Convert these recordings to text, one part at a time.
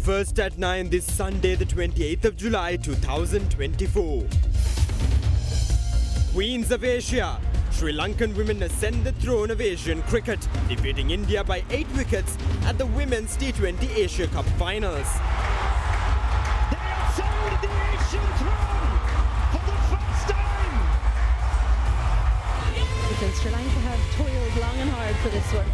First at 9 this Sunday, the 28th of July 2024. Queens of Asia. Sri Lankan women ascend the throne of Asian cricket, defeating India by 8 wickets at the Women's T20 Asia Cup Finals. They ascend the Asian throne for the first time! Because Sri Lanka have toiled long and hard for this one.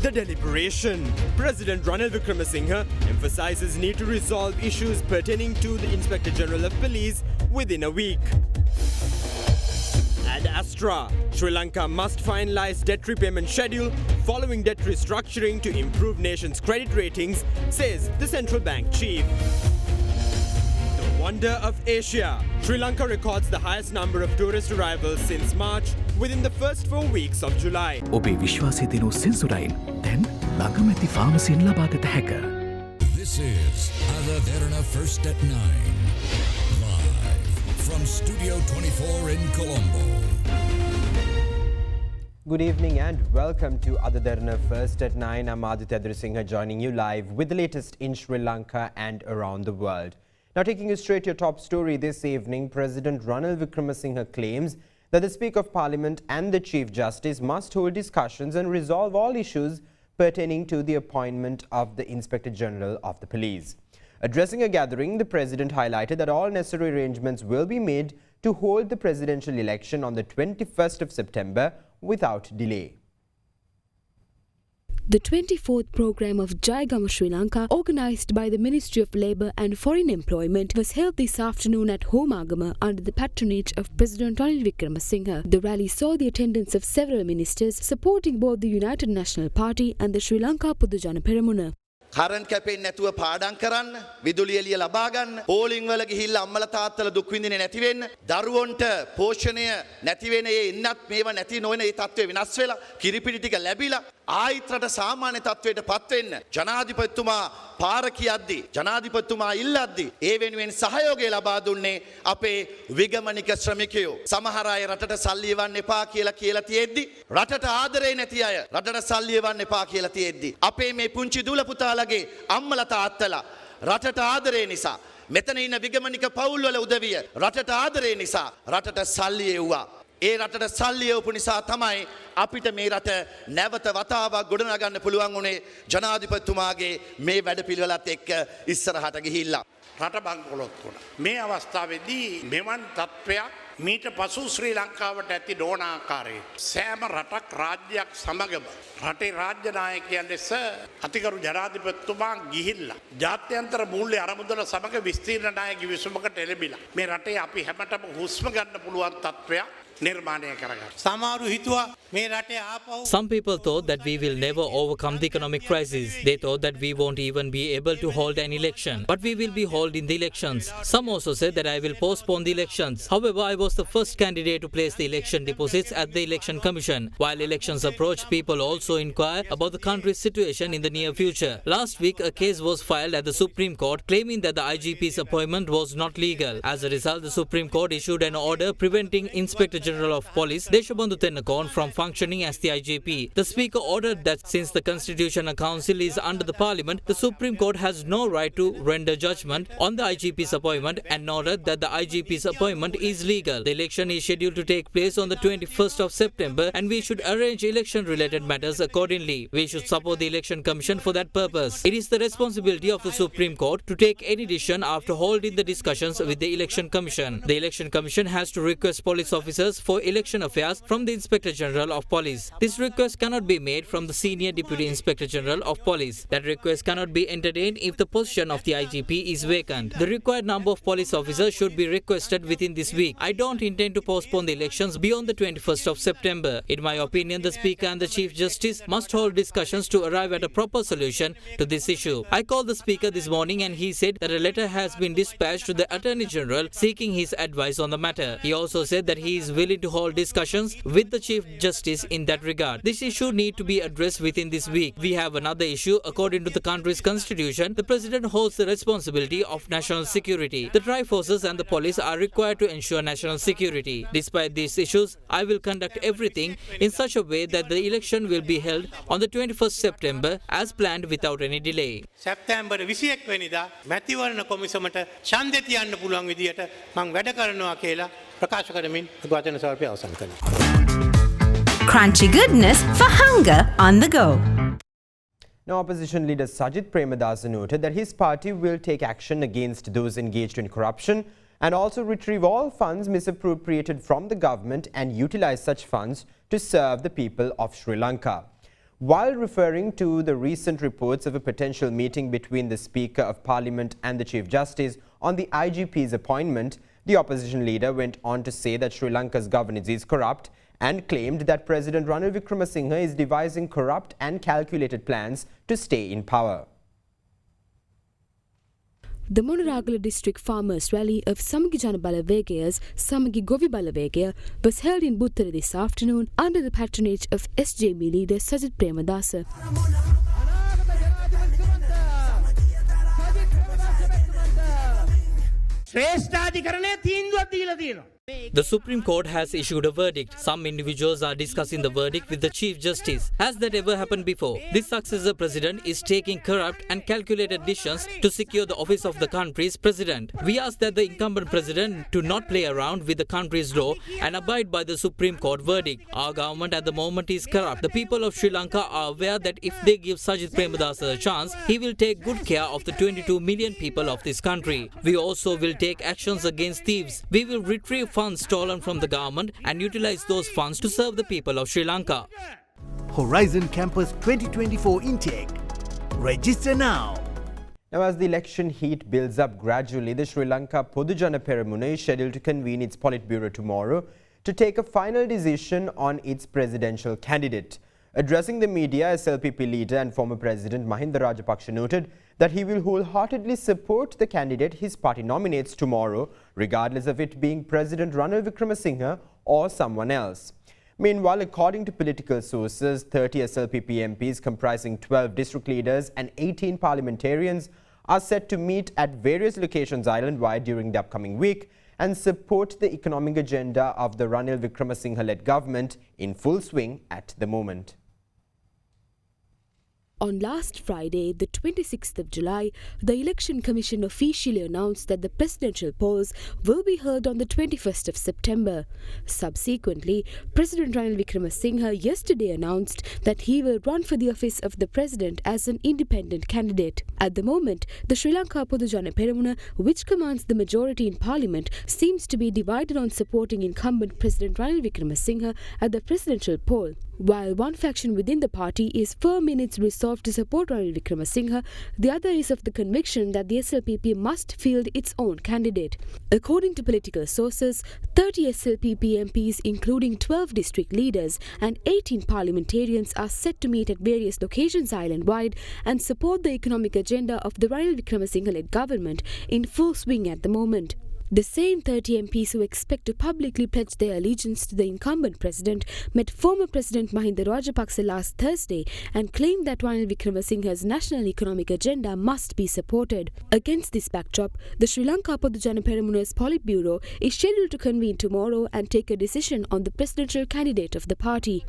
The deliberation. President Ranil Wickremesinghe emphasizes need to resolve issues pertaining to the Inspector General of Police within a week. Ad Astra. Sri Lanka must finalize debt repayment schedule following debt restructuring to improve nation's credit ratings, says the central bank chief. The wonder of Asia. Sri Lanka records the highest number of tourist arrivals since March within the first 4 weeks of July. ඔබේ විශ්වාසය දෙනු සෙන්සුරයින් දැන් ළඟම ඇති ෆාමසියෙන් ලබාගත හැක. This is Ada Derana First at 9. Live from Studio 24 in Colombo. Good evening and welcome to Derana First at 9. I'm Aditya Singh joining you live with the latest in Sri Lanka and around the world. Now taking you straight to your top story this evening, President Ranil Wickremesinghe claims that the Speaker of Parliament and the Chief Justice must hold discussions and resolve all issues pertaining to the appointment of the Inspector General of the Police. Addressing a gathering, the President highlighted that all necessary arrangements will be made to hold the presidential election on the 21st of September without delay. The 24th program of Jayagama Sri Lanka, organised by the Ministry of Labour and Foreign Employment, was held this afternoon at Homagama under the patronage of President Ranil Wickremesinghe. The rally saw the attendance of several ministers supporting both the United National Party and the Sri Lanka Podujana Peramuna. Current කැපෙන්නේ නැතුව පාඩම් කරන්න, විදුලි එළිය ලබා ගන්න, පෝලිං වල ගිහිල්ලා අම්මලා තාත්තලා දුක් විඳින්නේ නැති වෙන්න, දරුවන්ට පෝෂණය නැති වෙන ඒ ඉන්නත් මේවා නැති නොවන ඒ තත්ත්වය විනාශ වෙලා, කිරිපිටි ටික ලැබිලා ආයිත් රට සාමාන්‍ය තත්ත්වයට පත් වෙන්න ජනාධිපතිතුමා පාර කියද්දි, ජනාධිපතිතුමා ඉල්ලද්දි ඒ වෙනුවෙන් සහයෝගය ලබා දුන්නේ අපේ විගමනික ශ්‍රමිකයෝ. සමහර අය රටට සල්ලි එවන්න එපා කියලා තියෙද්දි, රටට ආදරේ නැති අය රටට සල්ලි එවන්න එපා කියලා තියෙද්දි, අපේ මේ පුංචි දූල පුතාලගේ අම්මලා තාත්තලා රටට ආදරේ නිසා, මෙතන ඉන්න විගමනික පවුල්වල උදවිය රටට ආදරේ නිසා රටට සල්ලි එව්වා. ඒ රටට සල්ලි එවපු නිසා තමයි අපිට මේ රට නැවත වතාවක් ගොඩනගන්න පුළුවන් වුණේ ජනාධිපතිතුමාගේ මේ වැඩපිළිවෙලත් එක්ක ඉස්සරහට ගිහිල්ලා. රට බංකොලොත් වුණා. මේ අවස්ථාවේදී මෙවන් තත්ත්වයක් මීට පසු ශ්‍රී ලංකාවට ඇති ඩෝනාකාරයේ සෑම රටක් රාජ්‍යයක් සමගම රටේ රාජ්‍ය නායකයන් ලෙස අතිගරු ජනාධිපතිතුමා ගිහිල්ලා ජාත්‍යන්තර මූල්‍ය අරමුදල සමග විස්තීර්ණ ණය කිවිසුමකට එළඹිලා මේ රටේ අපි හැමතෙම හුස්ම ගන්න පුළුවන් තත්ත්වයක් නිර්මාණය කරගන්න. සමහරු හිතුවා මේ රටේ ආපහු. Some people thought that we will never overcome the economic crisis. They thought that we won't even be able to hold an election. But we will be holding the elections. Some also said that I will postpone the elections. However, I was the first candidate to place the election deposits at the Election Commission. While elections approach, people also inquire about the country's situation in the near future. Last week, a case was filed at the Supreme Court claiming that the IGP's appointment was not legal. As a result, the Supreme Court issued an order preventing Inspector General of Police Deshabandhu Tennakon from functioning as the IGP. The Speaker ordered that since the Constitutional Council is under the Parliament, the Supreme Court has no right to render judgment on the IGP's appointment and noted that the IGP's appointment is legal. The election is scheduled to take place on the 21st of September and we should arrange election-related matters accordingly. We should support the Election Commission for that purpose. It is the responsibility of the Supreme Court to take any decision after holding the discussions with the Election Commission. The Election Commission has to request police officers for election affairs from the Inspector General of Police. This request cannot be made from the Senior Deputy Inspector General of Police. That request cannot be entertained if the position of the IGP is vacant. The required number of police officers should be requested within this week. I don't intend to postpone the elections beyond the 21st of September. In my opinion, the Speaker and the Chief Justice must hold discussions to arrive at a proper solution to this issue. I called the Speaker this morning and he said that a letter has been dispatched to the Attorney General seeking his advice on the matter. He also said that he is willing willing to hold discussions with the Chief Justice in that regard. This issue need to be addressed within this week. We have another issue. According to the country's constitution, the President holds the responsibility of national security. The Triforces and the police are required to ensure national security. Despite these issues, I will conduct everything in such a way that the election will be held on the 21st September as planned without any delay. සැප්තැම්බර් 21 වෙනිදා මැතිවරණ කොමිසමට ඡන්දෙ තියන්න පුළුවන් විදියට මම වැඩ කරනවා කියලා ප්‍රකාශ කරමින් වචන සර්පය අවසන් කරනවා. Crunchy goodness for hunger on the go. Now, opposition leader Sajith Premadasa noted that his party will take action against those engaged in corruption and also retrieve all funds misappropriated from the government and utilize such funds to serve the people of Sri Lanka. While referring to the recent reports of a potential meeting between the Speaker of Parliament and the Chief Justice on the IGP's appointment, the opposition leader went on to say that Sri Lanka's governance is corrupt and claimed that President Ranil Wickremesinghe is devising corrupt and calculated plans to stay in power. The Monoragala district farmers rally of Samagi Jana Balawegayas Samagi Govi Balawegaya was held in Buttara this afternoon under the patronage of SJB leader Sajith Premadasa. The Supreme Court has issued a verdict. Some individuals are discussing the verdict with the Chief Justice. Has that ever happened before? This successor president is taking corrupt and calculated decisions to secure the office of the country's president. We ask that the incumbent president to not play around with the country's law and abide by the Supreme Court verdict. Our government at the moment is corrupt. The people of Sri Lanka are aware that if they give Sajith Premadasa a chance, he will take good care of the 22 million people of this country. We also will take actions against thieves. We will retrieve funds stolen from the government and utilize those funds to serve the people of Sri Lanka. Horizon Campus 2024 intake. Register now. Now, as the election heat builds up gradually, the Sri Lanka Podujana Peramuna is scheduled to convene its Politburo tomorrow to take a final decision on its presidential candidate. Addressing the media, SLPP leader and former President Mahinda Rajapaksa noted that he will wholeheartedly support the candidate his party nominates tomorrow, regardless of it being President Ranil Wickremesinghe or someone else. Meanwhile, according to political sources, 30 SLPP MPs comprising 12 district leaders and 18 parliamentarians are set to meet at various locations island-wide during the upcoming week and support the economic agenda of the Ranil Wickremesinghe-led government in full swing at the moment. On last Friday, the 26th of July, the Election Commission officially announced that the presidential polls will be held on the 21st of September. Subsequently, President Ranil Wickremesinghe yesterday announced that he will run for the office of the president as an independent candidate. At the moment, the Sri Lanka Podujana Peramuna, which commands the majority in parliament, seems to be divided on supporting incumbent President Ranil Wickremesinghe at the presidential poll. While one faction within the party is firm in its resolve to support Ranil Wickremesinghe, the other is of the conviction that the SLPP must field its own candidate. According to political sources, 30 SLPP MPs, including 12 district leaders and 18 parliamentarians, are set to meet at various locations island-wide and support the economic agenda of the Ranil Wickremesinghe-led government in full swing at the moment. The same 30 MPs who expect to publicly pledge their allegiance to the incumbent president met former President Mahinda Rajapaksa last Thursday and claimed that Ranil Wickremesinghe's national economic agenda must be supported. Against this backdrop, the Sri Lanka Podujana Peramuna's Politburo is scheduled to convene tomorrow and take a decision on the presidential candidate of the party.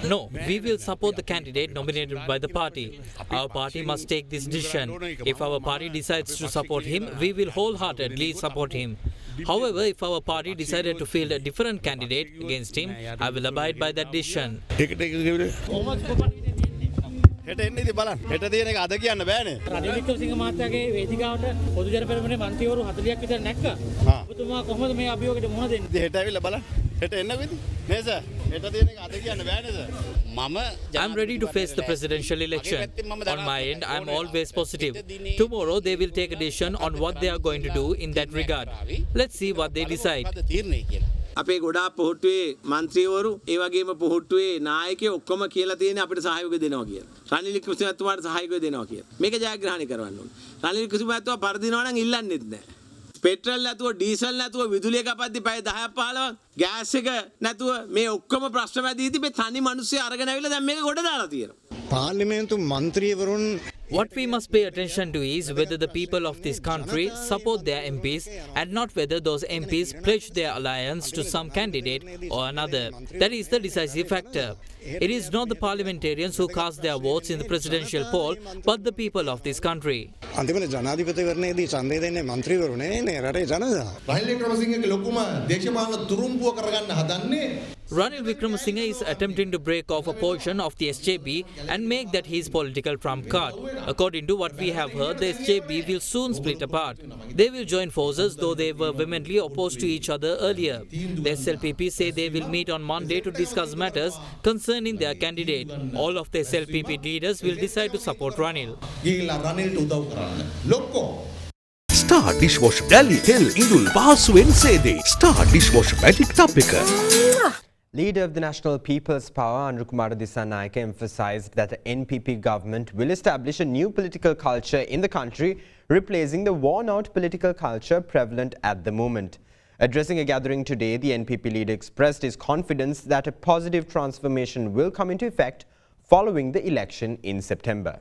No, we will support the candidate nominated by the party. Our party must take this decision. If our party decides to support him, we will wholeheartedly support him. However, if our party decided to field a different candidate against him, I will abide by that decision. හෙට එන්න ඉතින් බලන්න. හෙට තියෙන එක අද කියන්න බෑනේ. රනිල් වික්‍රමසිංහ මහත්තයාගේ වේදිකාවට පොදුජන පෙරමුණේ මන්ත්‍රීවරු 40ක් විතර නැක්කා. ඔබතුමා කොහොමද මේ අභියෝගයට මුහුණ දෙන්නේ? ඉතින් හෙට ඇවිල්ලා බලන්න. හෙට එන්නකෝ ඉතින්. නේ සර්. හෙට තියෙන එක අද කියන්න බෑනේ sir. I'm ready to face the presidential election. On my end, I'm always positive. Tomorrow, they will take a decision on what they are going to do in that regard. Let's see what they decide. අපේ ගොඩාක් පොහොට්ටුවේ മന്ത്രിවරු ඒ වගේම පොහොට්ටුවේ නායකයෝ ඔක්කොම කියලා තියෙන අපිට සහයෝගය දෙනවා කියලා. රනිල් වික්‍රමසිංහතුමාට සහයෝගය දෙනවා කියලා. මේක ජයග්‍රහණය කරවන්න ඕනේ. රනිල් වික්‍රමසිංහතුමා පරදිනවා නම් ඉල්ලන්නෙත් නැහැ. පෙට්‍රල් නැතුව ඩීසල් නැතුව විදුලිය කපද්දි පැය 10ක් 15ක් ගෑස් එක නැතුව මේ ඔක්කොම ප්‍රශ්න මැදීදී මේ තනි මිනිස්සු අරගෙන ඇවිල්ලා දැන් මේක ගොඩ දාලා තියෙනවා. පාර්ලිමේන්තු മന്ത്രിවරුන් What we must pay attention to is whether the people of this country support their MPs and not whether those MPs pledge their alliance to some candidate or another. That is the decisive factor. It is not the parliamentarians who cast their votes in the presidential poll, but the people of this country. අන්තිමට ජනාධිපතිවරණයේදී ඡන්දය දෙන්නේ മന്ത്രിවරුනේ නේ රටේ ජනතාව. රනිල් වික්‍රමසිංහගේ ලොකුම දේශපාලන තුරුම්පුව කරගන්න හදන්නේ Ranil Wickremesinghe is attempting to break off a portion of the SJB and make that his political trump card. According to what we have heard, the SJB will soon split apart. They will join forces, though they were vehemently opposed to each other earlier. The SLPP say they will meet on Monday to discuss matters concerning their candidate. All of the SLPP leaders will decide to support Ranil. Star dishwasher Dali Hell Indul Pahasuwen Sede. Star dishwasher magic tub එක. Leader of the National People's Power, Anurukumara Dissanayake, emphasized that the NPP government will establish a new political culture in the country, replacing the worn-out political culture prevalent at the moment. Addressing a gathering today, the NPP leader expressed his confidence that a positive transformation will come into effect following the election in September.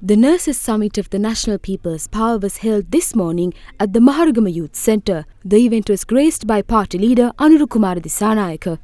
The Nurses Summit of the National People's Power was held this morning at the Maharagama Youth Centre. The event was graced by party leader Anurukumara Dissanayake.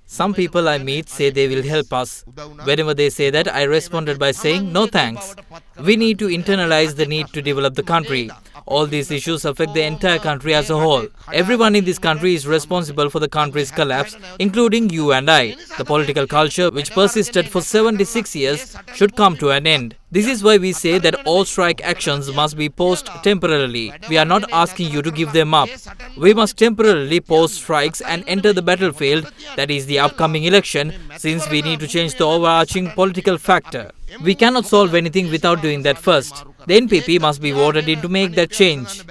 Some people I meet say they will help us. Whenever they say that, I responded by saying no thanks. We need to internalize the need to develop the country. All these issues affect the entire country as a whole. Everyone in this country is responsible for the country's collapse, including you and I. The political culture, which persisted for 76 years, should come to an end. This is why we say that all strike actions must be paused temporarily. We are not asking you to give them up. We must temporarily pause strikes and enter the battlefield, that is the upcoming election, since we need to change the overarching political factor. We cannot solve anything without doing that first. The NPP must be voted in to make that change.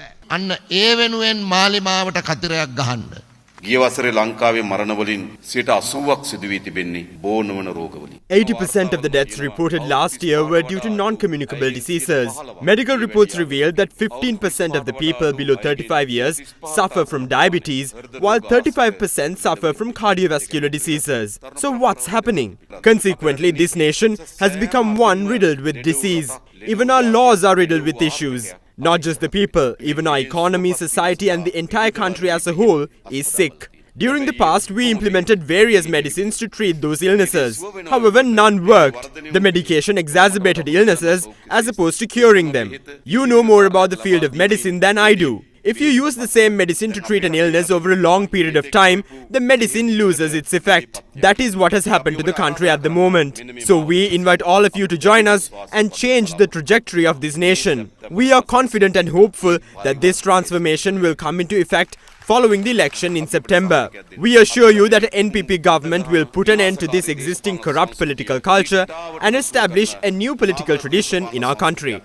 ගිය වසරේ ලංකාවේ මරණ වලින් 80% සිදු වී තිබෙන්නේ බෝනවන රෝග වලින්. 80% of the deaths reported last year were due to non-communicable diseases. Medical reports revealed that 15% of the people below 35 years suffer from diabetes, while 35% suffer from cardiovascular diseases. So what's happening? Consequently, this nation has become one riddled with disease. Even our laws are riddled with issues. Not just the people, even our economy, society and the entire country as a whole is sick. During the past, we implemented various medicines to treat those illnesses. However, none worked. The medication exacerbated illnesses as opposed to curing them. You know more about the field of medicine than I do. If you use the same medicine to treat an illness over a long period of time, the medicine loses its effect. That is what has happened to the country at the moment. So we invite all of you to join us and change the trajectory of this nation. We are confident and hopeful that this transformation will come into effect following the election in September. We assure you that the NPP government will put an end to this existing corrupt political culture and establish a new political tradition in our country.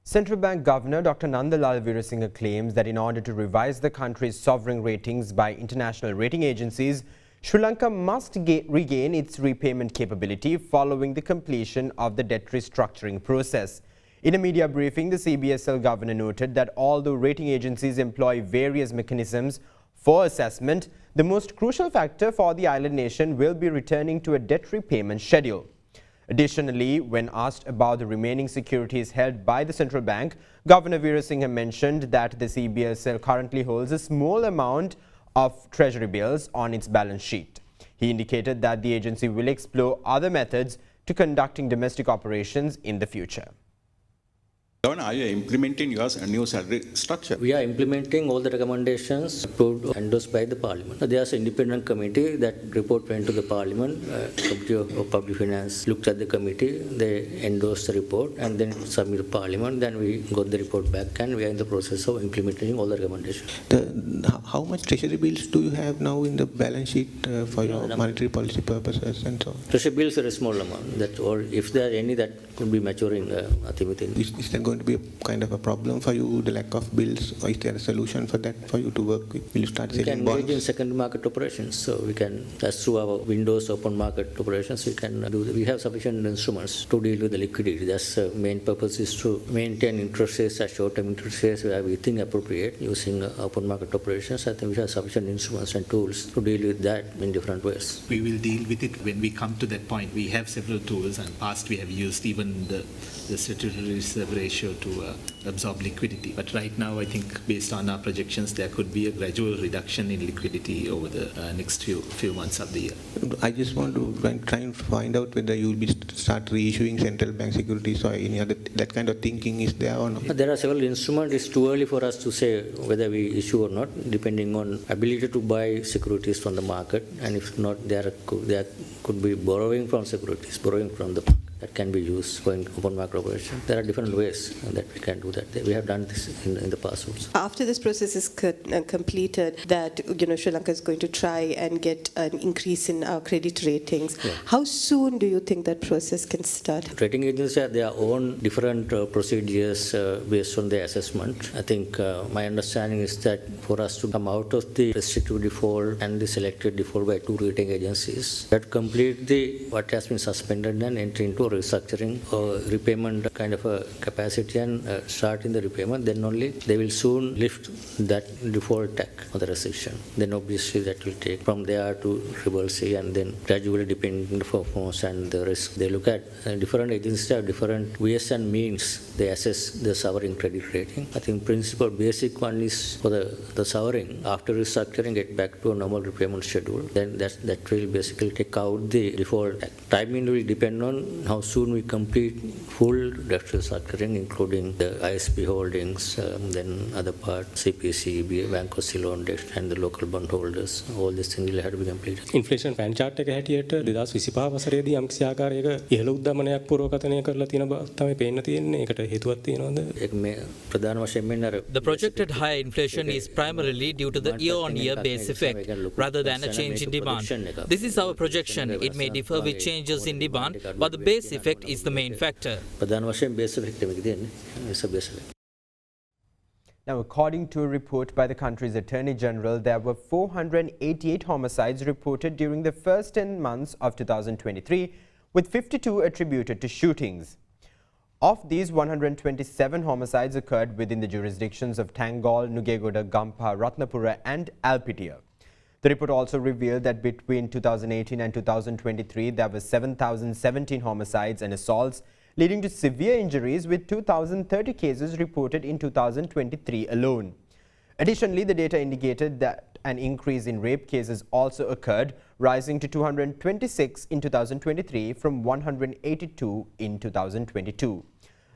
Central Bank Governor Dr. Nandalal Veerasinghe claims that in order to revise the country's sovereign ratings by international rating agencies, Sri Lanka must regain its repayment capability following the completion of the debt restructuring process. In a media briefing, the CBSL governor noted that although rating agencies employ various mechanisms for assessment, the most crucial factor for the island nation will be returning to a debt repayment schedule. Additionally, when asked about the remaining securities held by the central bank, Governor Veerasinghe mentioned that the CBSL currently holds a small amount of treasury bills on its balance sheet. He indicated that the agency will explore other methods to conducting domestic operations in the future. Are you implementing your new salary structure? We are implementing all the recommendations approved and endorsed by the Parliament. There's an independent committee that report went to the Parliament. Committee of Public Finance looked at the committee, they endorsed the report and then submitted to Parliament. Then we got the report back and we are in the process of implementing all the recommendations. How much treasury bills do you have now in the balance sheet for your monetary policy purposes and so on? Treasury bills are a small amount. That, or if there are any that could be maturing, I think within. Is there going to be a kind of a problem for you, the lack of bills, or is there a solution for that for you to work with? Will you start selling bonds? We can engage in secondary market operations. So we can, that's through our Windows open market operations, we can do. We have sufficient instruments to deal with the liquidity. That's the main purpose is to maintain interest rates at short-term interest rates where we think appropriate using open market operations. I think we have sufficient instruments and tools to deal with that in different ways. We will deal with it when we come to that point. We have several tools, and past we have used even the statutory reserve ratio to absorb liquidity. But right now, I think based on our projections, there could be a gradual reduction in liquidity over the next few months of the year. I just want to try and find out whether you will be start reissuing central bank securities or any other, that kind of thinking is there or not? There are several instruments. It's too early for us to say whether we issue or not, depending on ability to buy securities from the market, and if not, there could be borrowing from securities, borrowing from the market. That can be used for open market operation. There are different ways that we can do that. We have done this in the past also. After this process is completed, that Sri Lanka is going to try and get an increase in our credit ratings. Yeah. How soon do you think that process can start? Rating agencies have their own different procedures based on their assessment. I think my understanding is that for us to come out of the restrictive default and the selected default by 2 rating agencies, that complete what has been suspended and enter into restructuring or repayment kind of a capacity and start in the repayment, then only they will soon lift that default tag or the restriction. Then obviously that will take from there to triple C, and then gradually depending on the performance and the risk. They look at different agencies have different ways and means they assess the sovereign credit rating. I think principal basic one is for the sovereign, after restructuring, get back to a normal repayment schedule. Then that will basically take out the default tag. Timing will depend on how soon we complete full debt restructuring, including the ISP holdings, then other part, CPC, Bank of Ceylon debt, and the local bond holders. All these things will have to be completed. Inflation fan chart එක හැටියට 2025 වසරේදී යම්කිසි ආකාරයක ඉහළ උද්දමනයක් පුරවකථනය කරලා තියෙන බව තමයි පේන්න තියෙන්නේ. ඒකට හේතුවක් තියෙනවද? ඒක මේ ප්‍රධාන වශයෙන් මෙන්න අර The projected higher inflation is primarily due to the year-on-year base effect rather than a change in demand. This is our projection. It may differ with changes in demand, but the base effect is the main factor. Now, according to a report by the country's Attorney General, there were 488 homicides reported during the first 10 months of 2023, with 52 attributed to shootings. Of these, 127 homicides occurred within the jurisdictions of Tangol, Nugegoda, Gampa, Ratnapura and Alpitia. The report also revealed that between 2018 and 2023, there were 7,017 homicides and assaults, leading to severe injuries, with 2,030 cases reported in 2023 alone. Additionally, the data indicated that an increase in rape cases also occurred, rising to 226 in 2023 from 182 in 2022.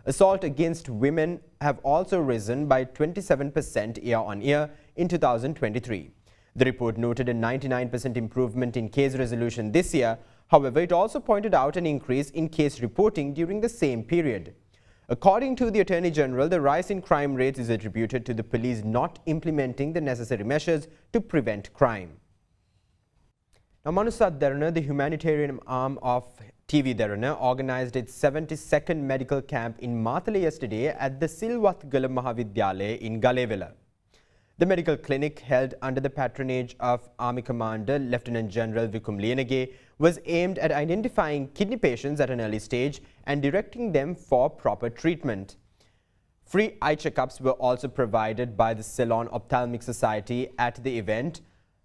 Assault against women have also risen by 27% year-on-year in 2023. The report noted a 99% improvement in case resolution this year. However, it also pointed out an increase in case reporting during the same period. According to the Attorney General, the rise in crime rates is attributed to the police not implementing the necessary measures to prevent crime. Now, Manusat Derana, the humanitarian arm of TV Derana, organized its 72nd medical camp in Matale yesterday at the Silwathgala Mahavidyalaya in Galewala. The medical clinic, held under the patronage of Army Commander Lieutenant General Vikum Lienage, was aimed at identifying kidney patients at an early stage and directing them for proper treatment. Free eye checkups were also provided by the Ceylon Ophthalmic Society at the event,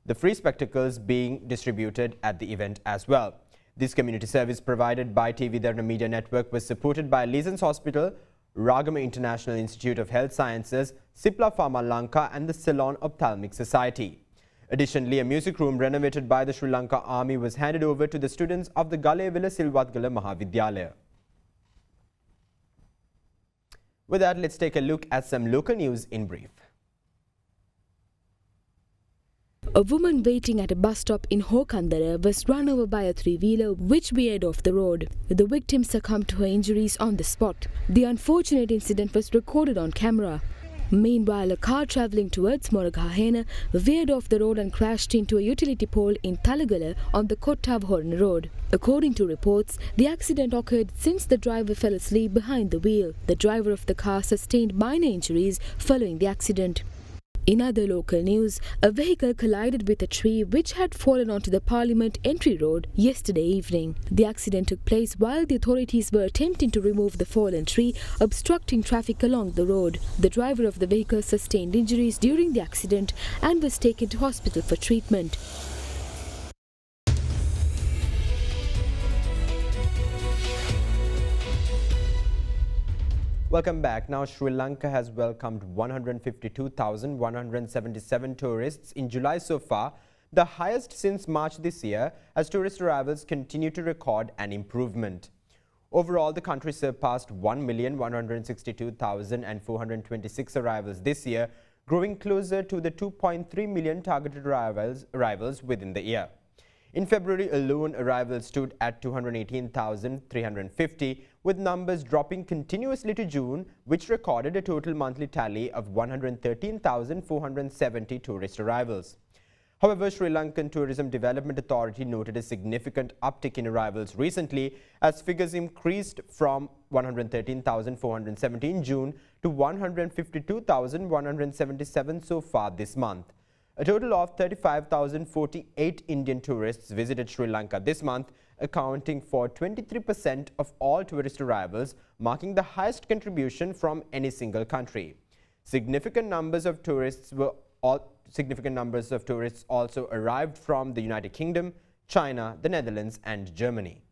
the free spectacles being distributed at the event as well. This community service provided by TV Derana Media Network was supported by Leeson's Hospital, Ragama International Institute of Health Sciences, Cipla Pharma Lanka and the Ceylon Ophthalmic Society. Additionally, a music room renovated by the Sri Lanka Army was handed over to the students of the Galewala Silwathgala Mahavidyalaya. With that, let's take a look at some local news in brief. A woman waiting at a bus stop in Hokandara was run over by a three-wheeler which veered off the road. The victim succumbed to her injuries on the spot. The unfortunate incident was recorded on camera. Meanwhile, a car travelling towards Moragahena veered off the road and crashed into a utility pole in Talagala on the Kottavahorna road. According to reports, the accident occurred since the driver fell asleep behind the wheel. The driver of the car sustained minor injuries following the accident. In other local news, a vehicle collided with a tree which had fallen onto the Parliament entry road yesterday evening. The accident took place while the authorities were attempting to remove the fallen tree, obstructing traffic along the road. The driver of the vehicle sustained injuries during the accident and was taken to hospital for treatment. Welcome back. Now, Sri Lanka has welcomed 152,177 tourists in July so far, the highest since March this year, as tourist arrivals continue to record an improvement. Overall, the country surpassed 1,162,426 arrivals this year, growing closer to the 2.3 million targeted arrivals within the year. In February alone, arrivals stood at 218,350, with numbers dropping continuously to June, which recorded a total monthly tally of 113,470 tourist arrivals. However, Sri Lankan Tourism Development Authority noted a significant uptick in arrivals recently, as figures increased from 113,470 in June to 152,177 so far this month. A total of 35,048 Indian tourists visited Sri Lanka this month, accounting for 23% of all tourist arrivals, marking the highest contribution from any single country. Significant numbers of tourists also arrived from the United Kingdom, China, the Netherlands and Germany.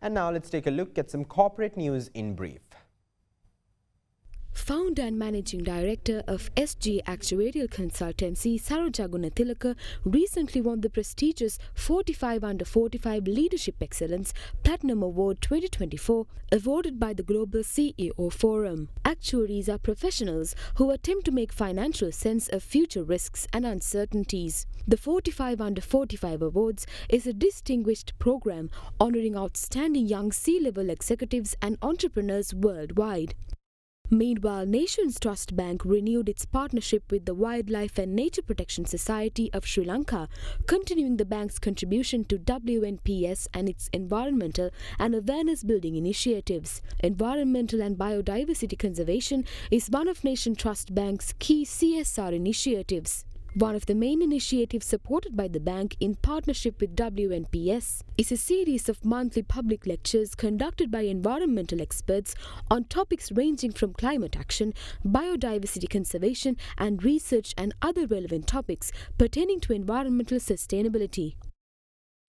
And now let's take a look at some corporate news in brief. Founder and Managing Director of SG Actuarial Consultancy, Saroja Gunathilaka, recently won the prestigious 45 Under 45 Leadership Excellence Platinum Award 2024, awarded by the Global CEO Forum. Actuaries are professionals who attempt to make financial sense of future risks and uncertainties. The 45 Under 45 Awards is a distinguished program honoring outstanding young C-level executives and entrepreneurs worldwide. Meanwhile, Nations Trust Bank renewed its partnership with the Wildlife and Nature Protection Society of Sri Lanka, continuing the bank's contribution to WNPS and its environmental and awareness-building initiatives. Environmental and biodiversity conservation is one of Nations Trust Bank's key CSR initiatives. One of the main initiatives supported by the bank in partnership with WNPS is a series of monthly public lectures conducted by environmental experts on topics ranging from climate action, biodiversity conservation and research and other relevant topics pertaining to environmental sustainability.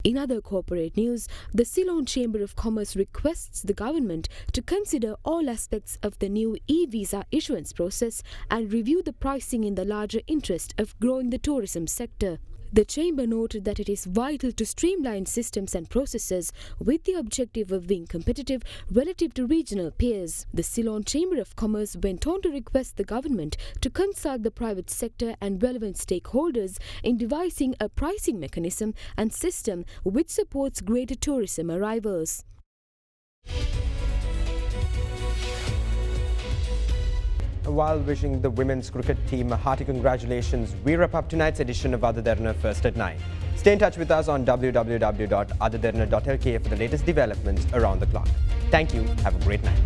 In other corporate news, the Ceylon Chamber of Commerce requests the government to consider all aspects of the new e-visa issuance process and review the pricing in the larger interest of growing the tourism sector. The Chamber noted that it is vital to streamline systems and processes with the objective of being competitive relative to regional peers. The Ceylon Chamber of Commerce went on to request the government to consult the private sector and relevant stakeholders in devising a pricing mechanism and system which supports greater tourism arrivals. While wishing the women's cricket team a hearty congratulations, we wrap up tonight's edition of Ada Derana First at 9. Stay in touch with us on www.adaderana.lk for the latest developments around the clock. Thank you. Have a great night.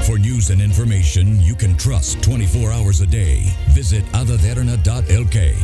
For news and information you can trust 24 hours a day, visit adaderana.lk.